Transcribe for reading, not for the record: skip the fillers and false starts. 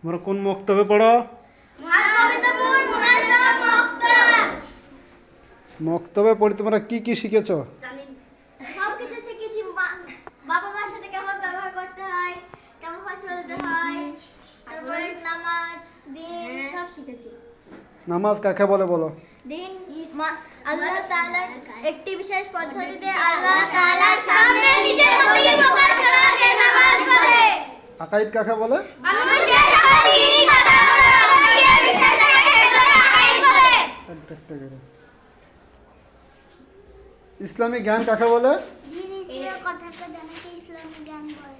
তোমরা কোন মক্তবে পড়ো? মক্তবে পড়ে তোমরা কি কি শিখেছো? সবকিছু শিখেছি। বাবা মার সাথে কেমন ব্যবহার করতে হয়, কেমন ভাবে চলতে হয়, তারপরে নামাজ, দিন সব শিখেছি। নামাজ কাকে বলে বলো? দিন আল্লাহ তাআলার একটি বিশেষ পদ্ধতিতে আল্লাহ তাআলার সামনে নিজের প্রতি প্রকাশ করাকে নামাজ বলে। আকাইদ কাকে বলে? মানুষ যে সকল দিনই কথা বলে আল্লাহকে বিশ্বাস করে সেগুলোকে আকাইদ বলে। ইসলামিক জ্ঞান কাকে বলে? দিন ইসলামের কথাকে জানাকে ইসলামিক জ্ঞান বলে।